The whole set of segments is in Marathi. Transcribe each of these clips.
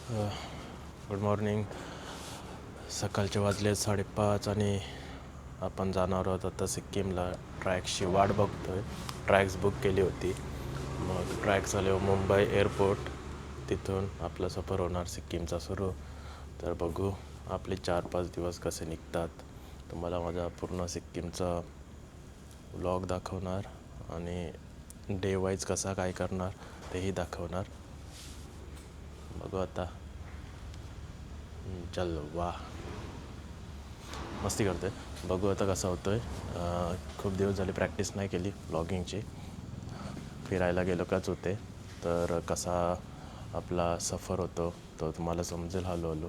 Good morning. सकाळचे वाजले 5:30 आणि आपण जाणार आहोत आता सिक्कीमला. ट्रॅक्सची वाट बघतोय. ट्रॅक्स बुक केली होती. मग ट्रॅक्स आले मुंबई एअरपोर्ट. तिथून आपला सफर होणार सिक्कीमचा सुरू. तर बघू आपले 4-5 दिवस कसे निघतात. तुम्हाला माझा पूर्ण सिक्कीमचा व्लॉग दाखवणार आणि डे वाईज कसा काय करणार तेही दाखवणार. बघू आता. चल वा, मस्ती करते. बघू आता कसा होतो आहे. खूप दिवस झाले प्रॅक्टिस नाही केली व्लॉगिंगची. फिरायला गेलो काच होते. तर कसा आपला सफर होतो तो तुम्हाला समजेल हळूहळू.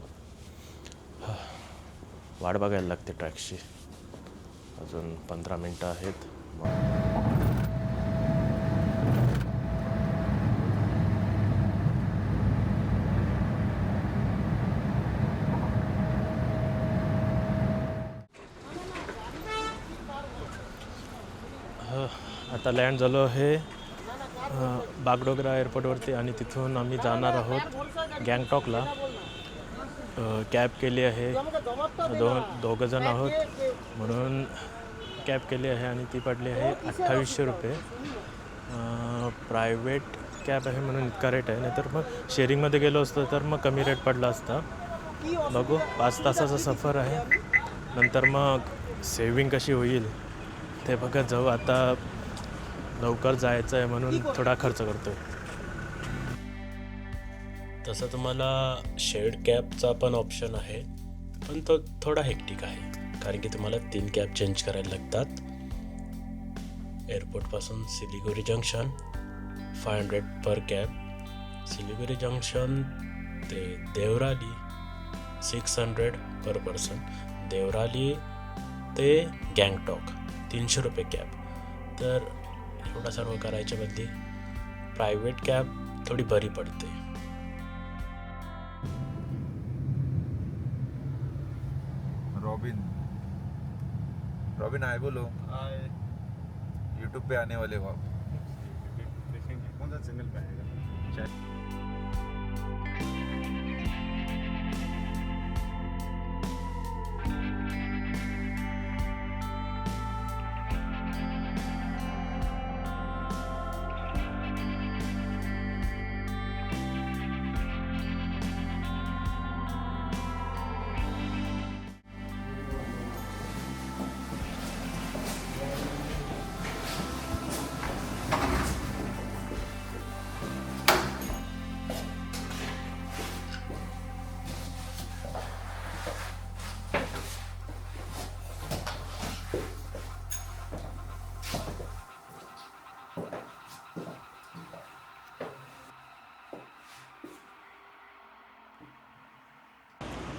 वाट बघायला लागते ट्रॅक्सची. अजून 15 मिनटं आहेत. आता लँड झालो आहे बागडोगरा एअरपोर्टवरती आणि तिथून आम्ही जाणार आहोत गँगटॉकला. कॅब केली आहे. दोघंजण आहोत म्हणून कॅब केली आहे आणि ती पडली आहे 2800 रुपये. प्रायव्हेट कॅब आहे म्हणून इतका रेट आहे. नाहीतर मग शेअरिंगमध्ये गेलो असतो तर मग कमी रेट पडला असता. बघू 5 तासाचा सफर आहे. नंतर मग सेविंग कशी होईल ते बघत जाऊ. आता लवकर जायचं आहे म्हणून थोडा खर्च करतो आहे. तसं तुम्हाला शेअर्ड कॅबचा पण ऑप्शन आहे, पण तो थोडा हेक्टिक आहे कारण की तुम्हाला 3 कॅब चेंज करायला लागतात. एअरपोर्टपासून सिलिगुरी जंक्शन 500 पर कॅब. सिलिगुरी जंक्शन ते देवराली 600 पर पर्सन. देवराली ते गँगटॉक 300 रुपये कॅब. तर एवढा सर्व करायच्या बदली प्रायव्हेट कॅब थोडी बरी पडते. रॉबिन हाय बोलो. हाय. यूट्यूब पे आने वाले हो आप. कौन सा चैनल पे आएगा?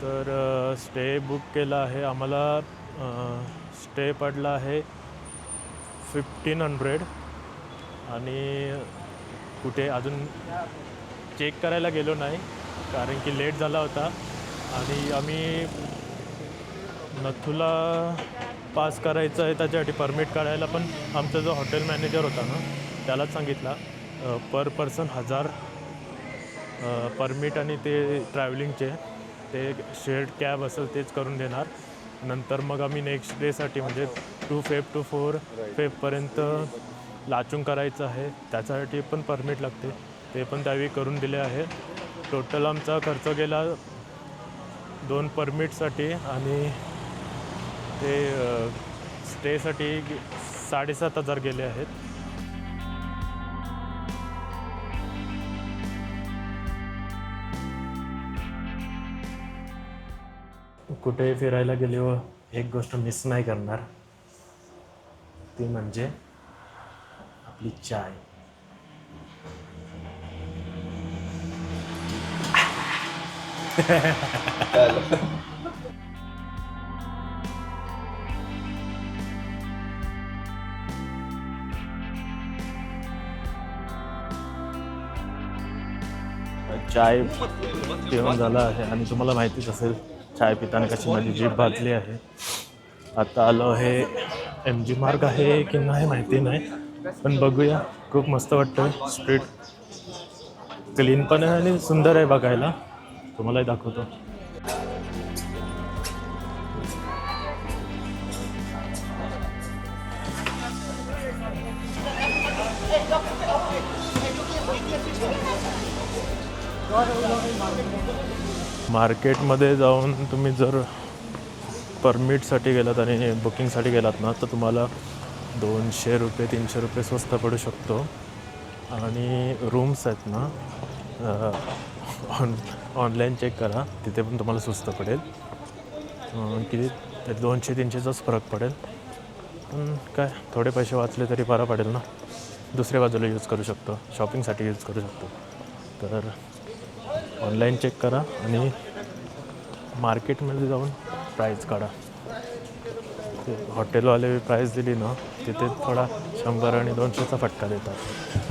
तर स्टे बुक केला आहे आम्हाला. स्टे पडला आहे 1500 आणि कुठे अजून चेक करायला गेलो नाही कारण की लेट झाला होता. आणि आम्ही नथुला पास करायचं आहे त्याच्यासाठी परमिट काढायला पण आमचा जो हॉटेल मॅनेजर होता ना त्यालाच सांगितला पर पर्सन 1000 परमिट आणि ते ट्रॅव्हलिंगचे ते शेअर्ड कॅब असेल तेच करून देणार. नंतर मग आम्ही नेक्स्ट डेसाठी म्हणजे 2 फेब टू 4 फेबपर्यंत लाचुंग करायचं आहे. त्याच्यासाठी पण परमिट लागते. ते पण त्यावेळी करून दिले आहे. टोटल आमचा खर्च गेला 2 परमिटसाठी आणि ते स्टेसाठी 7,500 गेले आहेत. कुठे फिरायला गेलो एक गोष्ट मिस नाही करणार, ती म्हणजे आपली चाय. चाय पिऊन झाला आहे आणि तुम्हाला माहितीच असेल चाय पिताना कशी माझी जीभ भाजली आहे. आता आलो आहे MG मार्ग आहे की नाही माहिती नाही, पण बघूया. खूप मस्त वाटतं. स्ट्रीट क्लीन पण आहे आणि सुंदर आहे बघायला. तुम्हालाही दाखवतो. मार्केटमध्ये जाऊन तुम्ही जर परमिटसाठी गेलात आणि बुकिंगसाठी गेलात ना, तर तुम्हाला 200 रुपये 300 रुपये स्वस्त पडू शकतो. आणि रूम्स आहेत ना, ऑनलाईन चेक करा, तिथे पण तुम्हाला स्वस्त पडेल. किती ते 200-300चाच फरक पडेल. पण काय थोडे पैसे वाचले तरी बरं पडेल ना. दुसऱ्या बाजूला यूज करू शकतो, शॉपिंगसाठी यूज करू शकतो. तर ऑनलाईन चेक करा आणि मार्केटमध्ये जाऊन प्राईस काढा. ते हॉटेलवाले प्राईस दिली ना, तिथे थोडा 100 आणि 200चा फटका देतात.